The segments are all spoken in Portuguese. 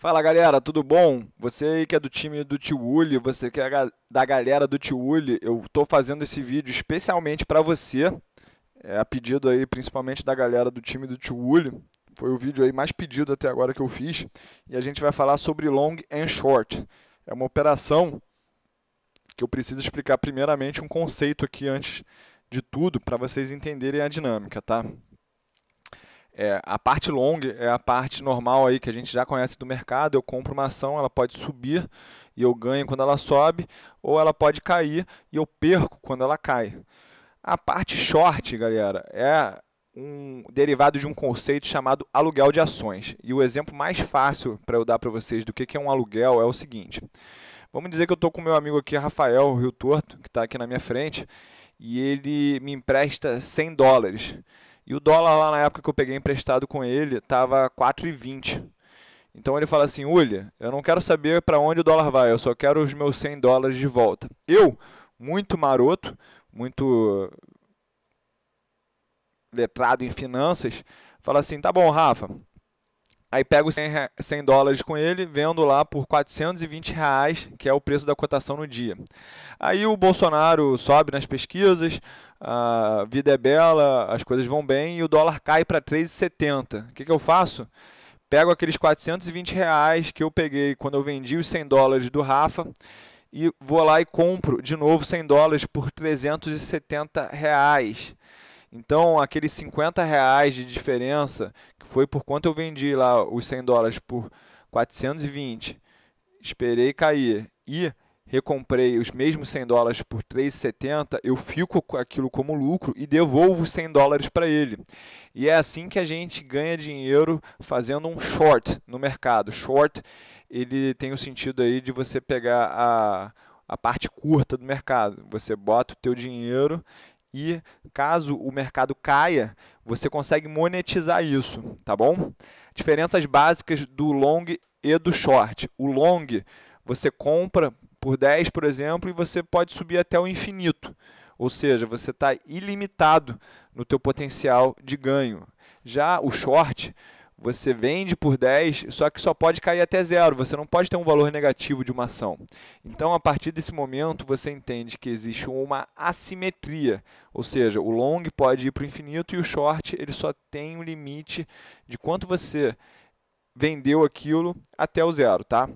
Fala galera, tudo bom? Você aí que é do time do Tio Uli, você que é da galera do Tio Uli, eu tô fazendo esse vídeo especialmente para você, a pedido aí principalmente da galera do time do Tio Uli. Foi o vídeo aí mais pedido até agora que eu fiz, e a gente vai falar sobre long and short. É uma operação que eu preciso explicar primeiramente um conceito aqui antes de tudo para vocês entenderem a dinâmica, tá? A parte long é a parte normal aí que a gente já conhece do mercado. Eu compro uma ação, ela pode subir e eu ganho quando ela sobe, ou ela pode cair e eu perco quando ela cai. A parte short, galera, é um derivado de um conceito chamado aluguel de ações. E o exemplo mais fácil para eu dar para vocês do que é um aluguel é o seguinte. Vamos dizer que eu estou com meu amigo aqui, Rafael Rio Torto, que está aqui na minha frente, e ele me empresta US$ 100. E o dólar lá na época que eu peguei emprestado com ele estava 4,20. Então ele fala assim, Ulia, eu não quero saber para onde o dólar vai, eu só quero os meus US$ 100 de volta. Eu, muito maroto, muito letrado em finanças, falo assim, tá bom, Rafa. Aí pego os US$ 100 com ele, vendo lá por R$ 420, que é o preço da cotação no dia. Aí o Bolsonaro sobe nas pesquisas, a vida é bela, as coisas vão bem e o dólar cai para 3,70. O que eu faço? Pego aqueles R$ 420 que eu peguei quando eu vendi os US$ 100 do Rafa e vou lá e compro de novo US$ 100 por R$ 370. Então, aqueles R$ 50 de diferença, que foi por quanto eu vendi lá os US$ 100 por 420, esperei cair e recomprei os mesmos US$ 100 por 3,70, eu fico com aquilo como lucro e devolvo os US$ 100 para ele. E é assim que a gente ganha dinheiro fazendo um short no mercado. Short, ele tem o sentido aí de você pegar a parte curta do mercado. Você bota o teu dinheiro e caso o mercado caia, você consegue monetizar isso, tá bom? Diferenças básicas do long e do short. O long, você compra por 10, por exemplo, e você pode subir até o infinito. Ou seja, você está ilimitado no teu potencial de ganho. Já o short, você vende por 10, só que só pode cair até zero. Você não pode ter um valor negativo de uma ação. Então, a partir desse momento, você entende que existe uma assimetria. Ou seja, o long pode ir para o infinito e o short ele só tem um limite de quanto você vendeu aquilo até o zero, tá?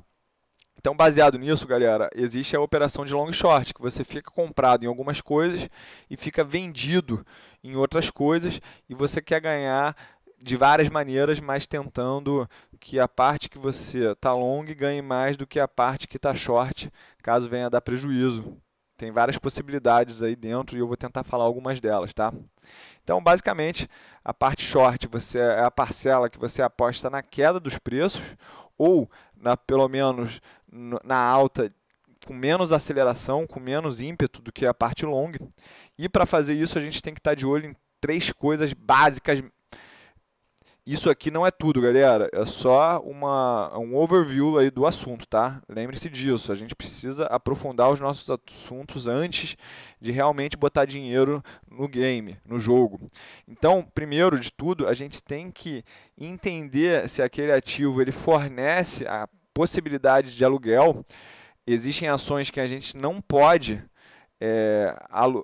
Então, baseado nisso, galera, existe a operação de long short, que você fica comprado em algumas coisas e fica vendido em outras coisas e você quer ganhar de várias maneiras, mas tentando que a parte que você está long ganhe mais do que a parte que está short, caso venha a dar prejuízo. Tem várias possibilidades aí dentro e eu vou tentar falar algumas delas, tá? Então, basicamente, a parte short é a parcela que você aposta na queda dos preços ou, pelo menos, na alta com menos aceleração, com menos ímpeto do que a parte long. E para fazer isso, a gente tem que estar de olho em três coisas básicas. Isso aqui não é tudo, galera. É só um overview aí do assunto, tá? Lembre-se disso. A gente precisa aprofundar os nossos assuntos antes de realmente botar dinheiro no game, no jogo. Então, primeiro de tudo, a gente tem que entender se aquele ativo ele fornece a possibilidade de aluguel. Existem ações que a gente não pode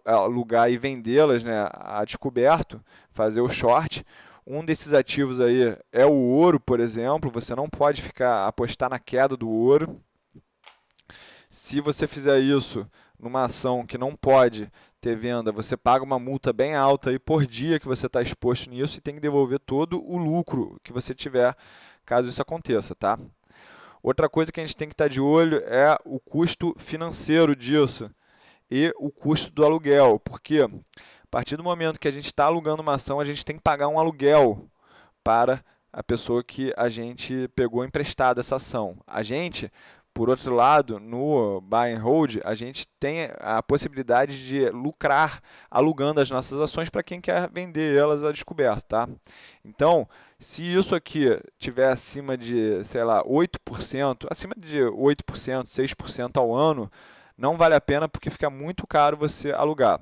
alugar e vendê-las, né, a descoberto, fazer o short. Um desses ativos aí é o ouro, por exemplo. Você não pode apostar na queda do ouro. Se você fizer isso numa ação que não pode ter venda, você paga uma multa bem alta aí por dia que você está exposto nisso e tem que devolver todo o lucro que você tiver caso isso aconteça, tá? Outra coisa que a gente tem que estar de olho é o custo financeiro disso e o custo do aluguel, porque a partir do momento que a gente está alugando uma ação, a gente tem que pagar um aluguel para a pessoa que a gente pegou emprestada essa ação. A gente, por outro lado, no Buy and Hold, a gente tem a possibilidade de lucrar alugando as nossas ações para quem quer vender elas a descoberto, tá? Então, se isso aqui tiver acima de, sei lá, 8%, acima de 8%, 6% ao ano, não vale a pena porque fica muito caro você alugar.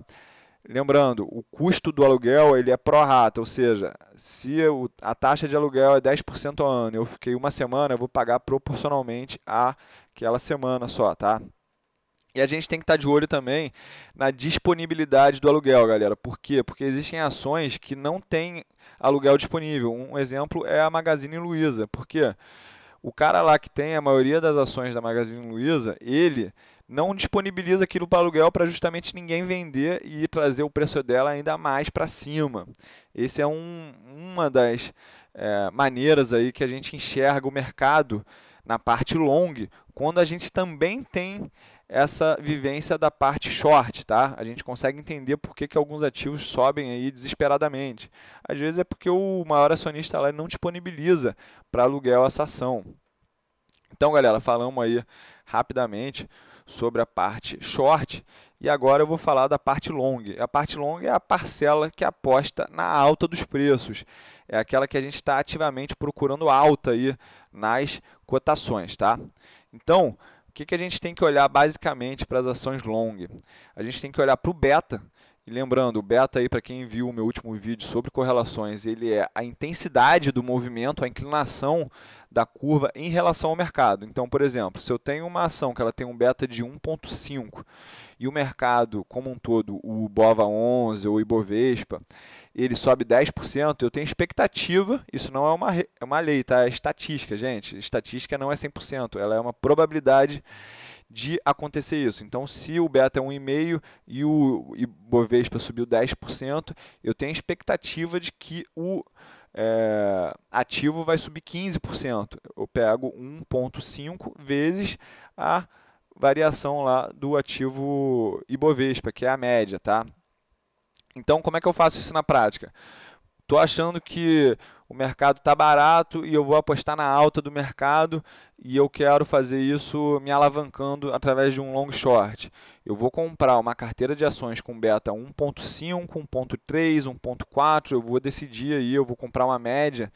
lembrando, o custo do aluguel ele é pro rata, ou seja, se a taxa de aluguel é 10% ao ano, eu fiquei uma semana, eu vou pagar proporcionalmente àquela semana só, tá? E a gente tem que estar de olho também na disponibilidade do aluguel, galera. Por quê? Porque existem ações que não têm aluguel disponível. Um exemplo é a Magazine Luiza. Por quê? O cara lá que tem a maioria das ações da Magazine Luiza, ele não disponibiliza aquilo para aluguel para justamente ninguém vender e trazer o preço dela ainda mais para cima. Esse é uma das maneiras aí que a gente enxerga o mercado na parte long, quando a gente também tem essa vivência da parte short, tá? A gente consegue entender por que alguns ativos sobem aí desesperadamente. Às vezes é porque o maior acionista lá não disponibiliza para aluguel essa ação. Então, galera, falamos aí rapidamente sobre a parte short e agora eu vou falar da parte long. A parte long é a parcela que aposta na alta dos preços. É aquela que a gente está ativamente procurando alta aí nas cotações, tá? Então, o que a gente tem que olhar basicamente para as ações long? A gente tem que olhar para o beta. E lembrando, o beta aí, para quem viu o meu último vídeo sobre correlações, ele é a intensidade do movimento, a inclinação da curva em relação ao mercado. Então, por exemplo, se eu tenho uma ação que ela tem um beta de 1,5 e o mercado como um todo, o BOVA11 ou o Ibovespa, ele sobe 10%, eu tenho expectativa, isso não é uma lei, tá? É estatística, gente. Estatística não é 100%, ela é uma probabilidade de acontecer isso. Então, se o beta é 1,5 e o Ibovespa subiu 10%, eu tenho a expectativa de que o ativo vai subir 15%. Eu pego 1,5 vezes a variação lá do ativo Ibovespa, que é a média, tá? Então, como é que eu faço isso na prática? Estou achando que o mercado está barato e eu vou apostar na alta do mercado e eu quero fazer isso me alavancando através de um long short. Eu vou comprar uma carteira de ações com beta 1,5, 1,3, 1,4, eu vou decidir aí, eu vou comprar uma média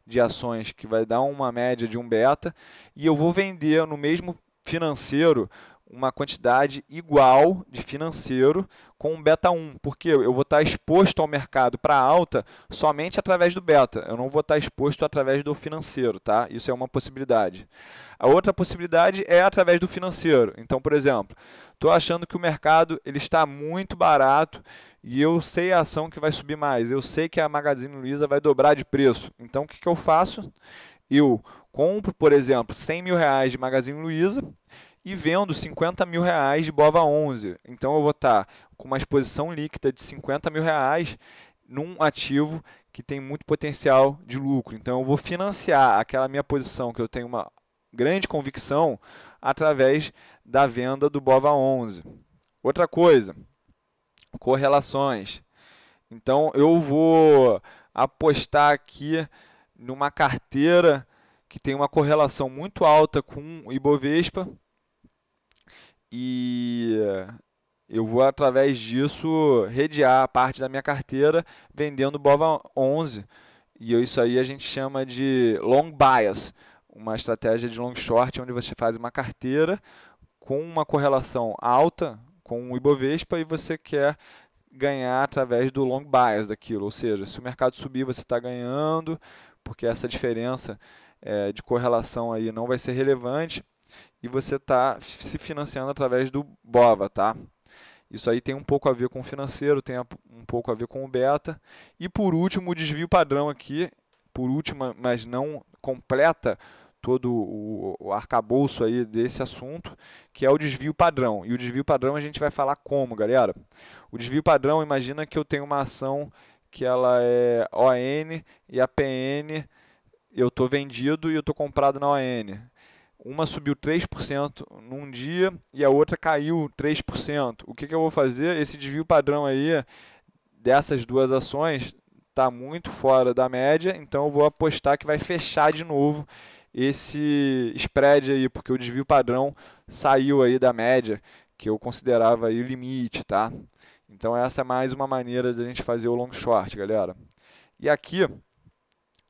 de ações que vai dar uma média de um beta e eu vou vender no mesmo financeiro uma quantidade igual de financeiro com um beta 1, porque eu vou estar exposto ao mercado para alta somente através do beta, eu não vou estar exposto através do financeiro, tá? Isso é uma possibilidade. A outra possibilidade é através do financeiro. Então, por exemplo, estou achando que o mercado ele está muito barato e eu sei a ação que vai subir mais, eu sei que a Magazine Luiza vai dobrar de preço. Então, o que eu faço? Eu compro, por exemplo, 100 mil reais de Magazine Luiza e vendo 50 mil reais de BOVA11. Então, eu vou estar com uma exposição líquida de 50 mil reais num ativo que tem muito potencial de lucro. Então, eu vou financiar aquela minha posição que eu tenho uma grande convicção através da venda do BOVA11. Outra coisa, correlações. Então, eu vou apostar aqui numa carteira que tem uma correlação muito alta com o Ibovespa e eu vou, através disso, redear a parte da minha carteira vendendo BOVA11. E isso aí a gente chama de long bias, uma estratégia de long short, onde você faz uma carteira com uma correlação alta com o Ibovespa e você quer ganhar através do long bias daquilo. Ou seja, se o mercado subir, você está ganhando, porque essa diferença de correlação aí não vai ser relevante e você está se financiando através do BOVA, tá? Isso aí tem um pouco a ver com o financeiro, tem um pouco a ver com o beta. E por último, o desvio padrão aqui, por último, mas não completa todo o arcabouço aí desse assunto, que é o desvio padrão. E o desvio padrão a gente vai falar como, galera? O desvio padrão, imagina que eu tenho uma ação que ela é ON e a PN eu estou vendido e eu estou comprado na ON. Uma subiu 3% num dia e a outra caiu 3%. O que eu vou fazer? Esse desvio padrão aí dessas duas ações está muito fora da média, então eu vou apostar que vai fechar de novo esse spread aí, porque o desvio padrão saiu aí da média, que eu considerava aí o limite, tá? Então essa é mais uma maneira de a gente fazer o long short, galera. E aqui,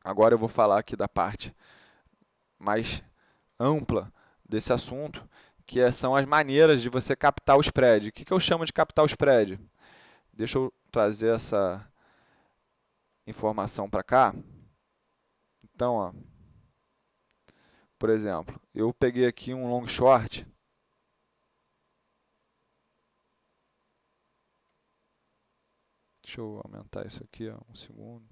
agora eu vou falar aqui da parte mais ampla desse assunto, que são as maneiras de você captar o spread. O que eu chamo de captar o spread? deixa eu trazer essa informação para cá. Então, ó, por exemplo, eu peguei aqui um long short. Deixa eu aumentar isso aqui, ó, um segundo.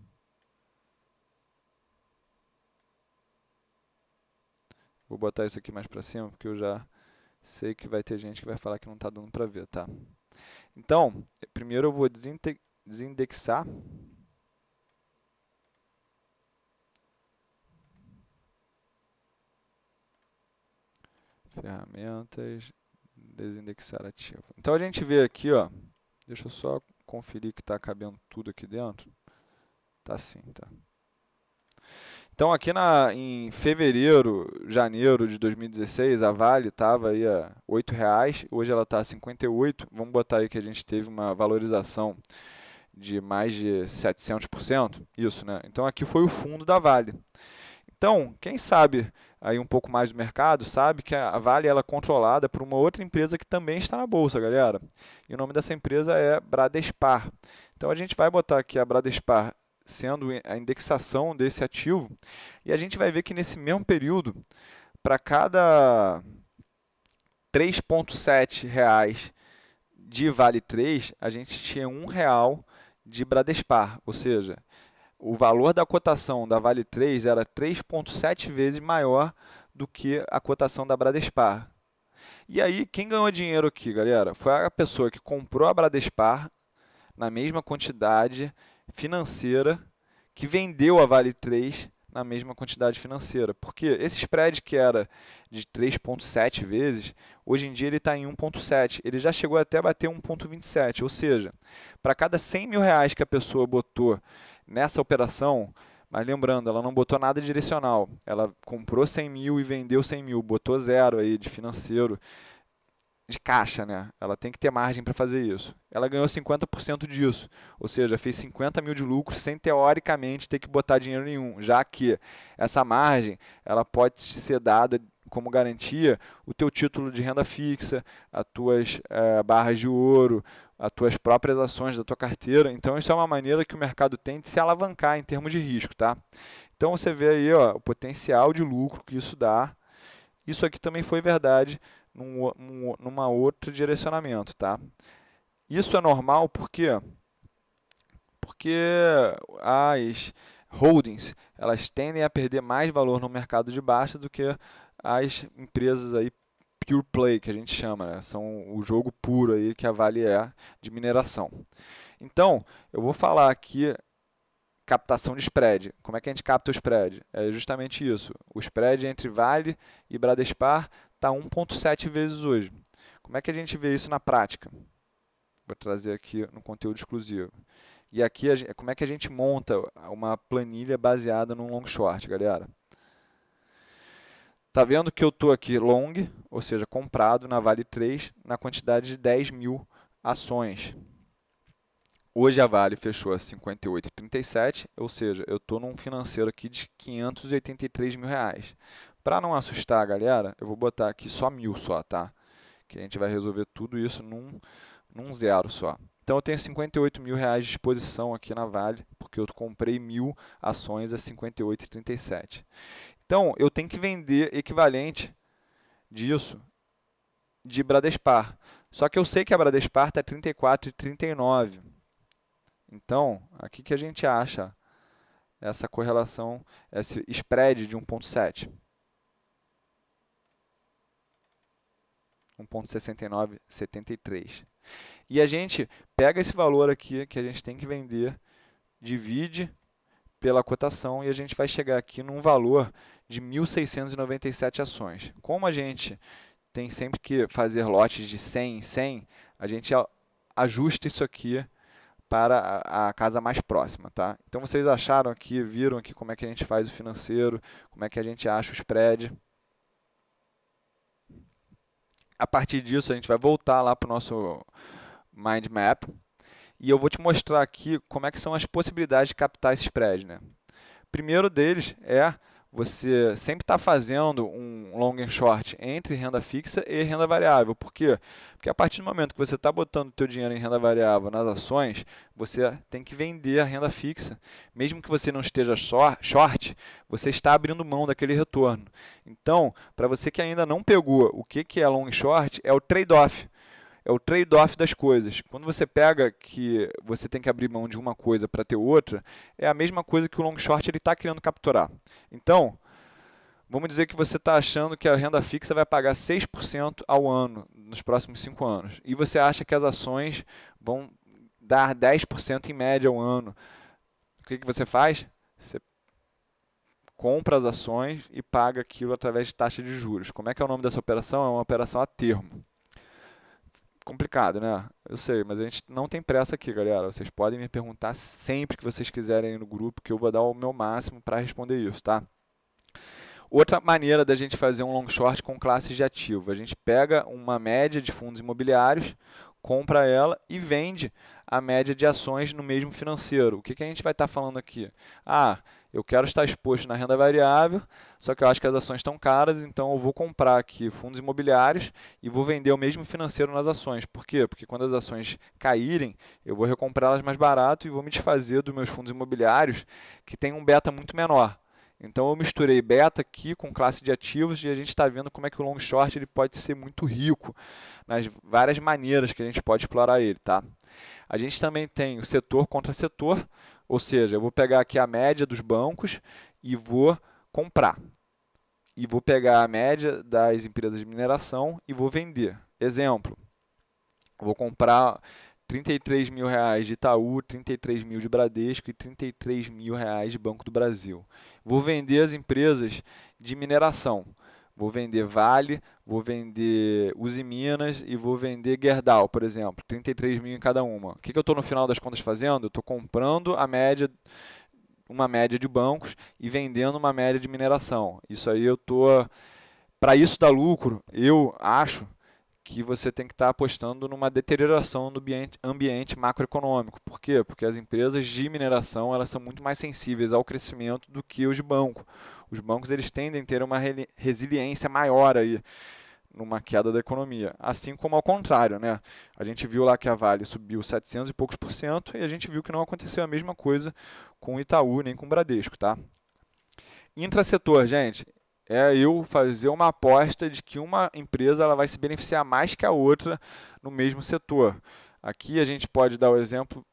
Vou botar isso aqui mais para cima, porque eu já sei que vai ter gente que vai falar que não está dando para ver, tá? Então, primeiro eu vou desindexar. Ferramentas, desindexar ativo. Então a gente vê aqui, ó, deixa eu só conferir que está cabendo tudo aqui dentro. Tá sim, tá. Então aqui em fevereiro, janeiro de 2016, a Vale estava aí a R$ 8,00, hoje ela está a 58. Vamos botar aí que a gente teve uma valorização de mais de 700%, isso, né? Então aqui foi o fundo da Vale. Então, quem sabe aí um pouco mais do mercado, sabe que a Vale ela é controlada por uma outra empresa que também está na bolsa, galera. E o nome dessa empresa é Bradespar. Então a gente vai botar aqui a Bradespar sendo a indexação desse ativo, e a gente vai ver que nesse mesmo período, para cada R$ 3,7 de Vale 3, a gente tinha R$ 1 de Bradespar, ou seja, o valor da cotação da Vale 3 era 3,7 vezes maior do que a cotação da Bradespar. E aí, quem ganhou dinheiro aqui, galera, foi a pessoa que comprou a Bradespar na mesma quantidade financeira que vendeu a Vale 3 na mesma quantidade financeira. Porque esse spread que era de 3,7 vezes, hoje em dia ele está em 1,7. Ele já chegou até a bater 1,27. Ou seja, para cada R$ 100.000 que a pessoa botou nessa operação, mas lembrando, ela não botou nada direcional. Ela comprou 100 mil e vendeu 100 mil, botou zero aí de financeiro, de caixa, né? Ela tem que ter margem para fazer isso. Ela ganhou 50% disso, ou seja, fez 50 mil de lucro sem teoricamente ter que botar dinheiro nenhum, já que essa margem ela pode ser dada como garantia o teu título de renda fixa, as tuas barras de ouro, as tuas próprias ações da tua carteira. Então isso é uma maneira que o mercado tem de se alavancar em termos de risco, tá? Então você vê aí, ó, o potencial de lucro que isso dá. Isso aqui também foi verdade numa outro direcionamento, tá? Isso é normal porque as holdings elas tendem a perder mais valor no mercado de baixa do que as empresas aí pure play, que a gente chama, né? São o jogo puro aí que a Vale é de mineração. Então, eu vou falar aqui captação de spread. Como é que a gente capta o spread? É justamente isso. O spread entre Vale e Bradespar está 1,7 vezes hoje. Como é que a gente vê isso na prática? Vou trazer aqui no conteúdo exclusivo. E aqui, como é que a gente monta uma planilha baseada num long short, galera? Tá vendo que eu estou aqui long, ou seja, comprado na Vale 3, na quantidade de 10 mil ações. Hoje a Vale fechou a 58,37, ou seja, eu estou num financeiro aqui de 583 mil reais. Para não assustar a galera, eu vou botar aqui só 1.000 só, tá? Que a gente vai resolver tudo isso num zero só. Então eu tenho 58 mil reais de exposição aqui na Vale, porque eu comprei 1.000 ações a 58,37. Então eu tenho que vender equivalente disso de Bradespar. Só que eu sei que a Bradespar está 34,39. Então, aqui que a gente acha essa correlação, esse spread de 1,7. 1,6973. E a gente pega esse valor aqui que a gente tem que vender, divide pela cotação e a gente vai chegar aqui num valor de 1.697 ações. Como a gente tem sempre que fazer lotes de 100 em 100, a gente ajusta isso aqui para a casa mais próxima, tá? Então vocês acharam aqui, viram aqui como é que a gente faz o financeiro, como é que a gente acha o spread. A partir disso a gente vai voltar lá para o nosso mind map e eu vou te mostrar aqui como é que são as possibilidades de captar esse spread, né? Primeiro deles é você sempre está fazendo um long and short entre renda fixa e renda variável. Por quê? Porque a partir do momento que você está botando o teu dinheiro em renda variável nas ações, você tem que vender a renda fixa. Mesmo que você não esteja short, você está abrindo mão daquele retorno. Então, para você que ainda não pegou o que é long short, é o trade-off. É o trade-off das coisas. Quando você pega que você tem que abrir mão de uma coisa para ter outra, é a mesma coisa que o long short está querendo capturar. Então, vamos dizer que você está achando que a renda fixa vai pagar 6% ao ano nos próximos 5 anos. E você acha que as ações vão dar 10% em média ao ano. O que você faz? Você compra as ações e paga aquilo através de taxa de juros. Como é que é o nome dessa operação? É uma operação a termo. Complicado, né? Eu sei, mas a gente não tem pressa aqui, galera. Vocês podem me perguntar sempre que vocês quiserem aí no grupo, que eu vou dar o meu máximo para responder isso, tá? Outra maneira da gente fazer um long short com classes de ativo. A gente pega uma média de fundos imobiliários, compra ela e vende a média de ações no mesmo financeiro. O que a gente vai estar falando aqui? Ah, eu quero estar exposto na renda variável, só que eu acho que as ações estão caras, então eu vou comprar aqui fundos imobiliários e vou vender o mesmo financeiro nas ações. Por quê? Porque quando as ações caírem, eu vou recomprá-las mais barato e vou me desfazer dos meus fundos imobiliários que tem um beta muito menor. Então eu misturei beta aqui com classe de ativos e a gente está vendo como é que o long short ele pode ser muito rico nas várias maneiras que a gente pode explorar ele, tá? A gente também tem o setor contra setor, ou seja, eu vou pegar aqui a média dos bancos e vou comprar. E vou pegar a média das empresas de mineração e vou vender. Exemplo, vou comprar 33 mil reais de Itaú, 33 mil de Bradesco e 33 mil reais de Banco do Brasil. Vou vender as empresas de mineração. Vou vender Vale, vou vender Uzi Minas e vou vender Gerdau, por exemplo. 33 mil em cada uma. O que eu estou no final das contas fazendo? Eu estou comprando a média, uma média de bancos e vendendo uma média de mineração. Isso aí eu estou... Para isso dar lucro, eu acho que você tem que estar apostando numa deterioração do ambiente macroeconômico. Por quê? Porque as empresas de mineração elas são muito mais sensíveis ao crescimento do que os de banco. Os bancos eles tendem a ter uma resiliência maior aí numa queda da economia, assim como ao contrário, né? A gente viu lá que a Vale subiu 700 e poucos por cento e a gente viu que não aconteceu a mesma coisa com o Itaú nem com o Bradesco, tá? Intrasetor, gente, é eu fazer uma aposta de que uma empresa ela vai se beneficiar mais que a outra no mesmo setor. Aqui a gente pode dar o exemplo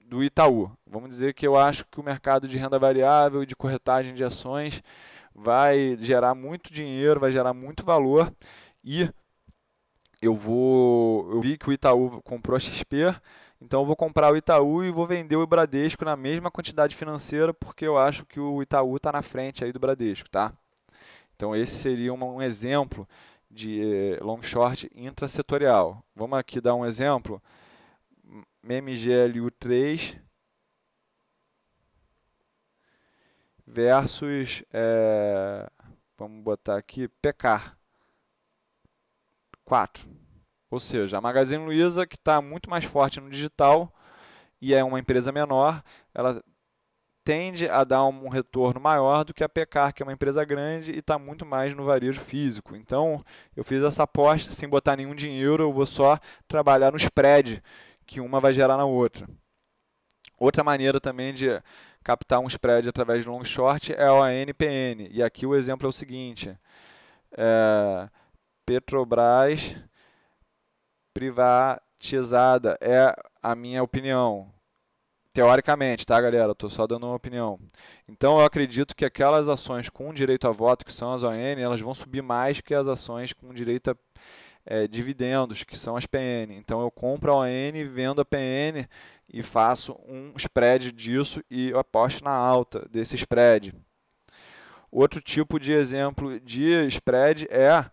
do Itaú. Vamos dizer que eu acho que o mercado de renda variável e de corretagem de ações vai gerar muito dinheiro, vai gerar muito valor e eu vi que o Itaú comprou a XP, então eu vou comprar o Itaú e vou vender o Bradesco na mesma quantidade financeira porque eu acho que o Itaú está na frente aí do Bradesco, tá? Então esse seria um exemplo de long short intrasetorial. Vamos aqui dar um exemplo. MGLU3 versus, vamos botar aqui, PECAR 4. Ou seja, a Magazine Luiza, que está muito mais forte no digital e é uma empresa menor, ela tende a dar um retorno maior do que a PECAR, que é uma empresa grande e está muito mais no varejo físico. Então, eu fiz essa aposta sem botar nenhum dinheiro, eu vou só trabalhar no spread que uma vai gerar na outra. Outra maneira também de captar um spread através de long short é o ANPN. E aqui o exemplo é o seguinte, Petrobras privatizada, é a minha opinião. Teoricamente, tá, galera? Estou só dando uma opinião. Então, eu acredito que aquelas ações com direito a voto, que são as ON, elas vão subir mais que as ações com direito a dividendos, que são as PN. Então, eu compro a ON, vendo a PN e faço um spread disso e eu aposto na alta desse spread. Outro tipo de exemplo de spread é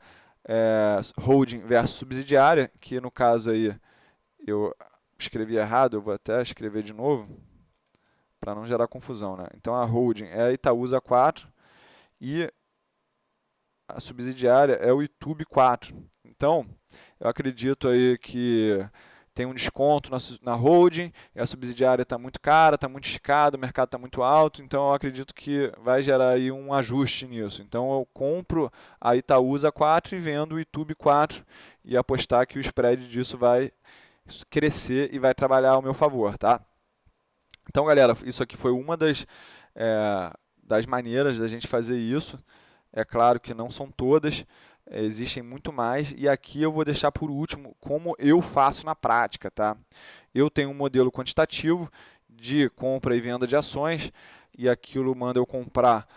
holding versus subsidiária, que no caso aí eu escrevi errado, eu vou até escrever de novo, para não gerar confusão, né? Então a holding é a Itaúsa 4 e a subsidiária é o YouTube 4. Então, eu acredito aí que tem um desconto na holding, e a subsidiária está muito cara, está muito esticada, o mercado está muito alto, então eu acredito que vai gerar aí um ajuste nisso. Então eu compro a Itaúsa 4 e vendo o Itube 4 e apostar que o spread disso vai crescer e vai trabalhar ao meu favor, tá? Então, galera, isso aqui foi uma das maneiras da gente fazer isso. É claro que não são todas, existem muito mais. E aqui eu vou deixar por último como eu faço na prática, tá? Eu tenho um modelo quantitativo de compra e venda de ações e aquilo manda eu comprar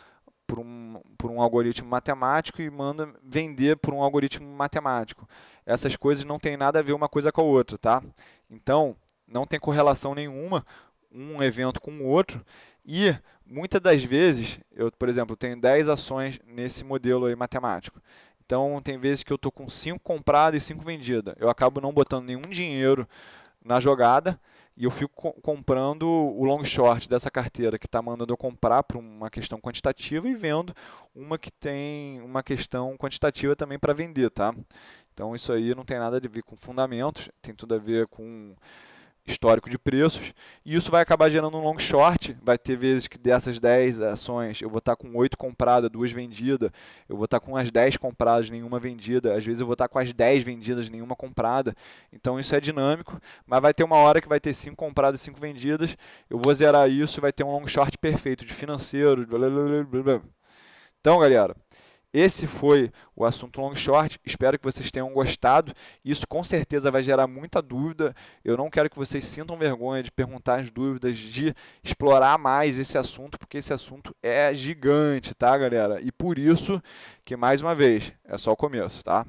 por um algoritmo matemático e manda vender por um algoritmo matemático. Essas coisas não têm nada a ver uma coisa com a outra, tá? Então, não tem correlação nenhuma um evento com o outro e muitas das vezes, por exemplo, tenho 10 ações nesse modelo aí matemático. Então, tem vezes que eu estou com 5 compradas e 5 vendidas. Eu acabo não botando nenhum dinheiro na jogada e eu fico comprando o long short dessa carteira que está mandando eu comprar por uma questão quantitativa e vendo uma que tem uma questão quantitativa também para vender, tá? Então, isso aí não tem nada a ver com fundamentos, tem tudo a ver com histórico de preços, e isso vai acabar gerando um long short. Vai ter vezes que dessas 10 ações eu vou estar com 8 compradas, 2 vendidas, eu vou estar com as 10 compradas, nenhuma vendida, às vezes eu vou estar com as 10 vendidas, nenhuma comprada. Então isso é dinâmico, mas vai ter uma hora que vai ter 5 compradas e 5 vendidas, eu vou zerar isso e vai ter um long short perfeito de financeiro, blá, blá, blá, blá. Então, galera, esse foi o assunto long short. Espero que vocês tenham gostado. Isso com certeza vai gerar muita dúvida. Eu não quero que vocês sintam vergonha de perguntar as dúvidas, de explorar mais esse assunto, porque esse assunto é gigante, tá, galera? E por isso que, mais uma vez, é só o começo, tá?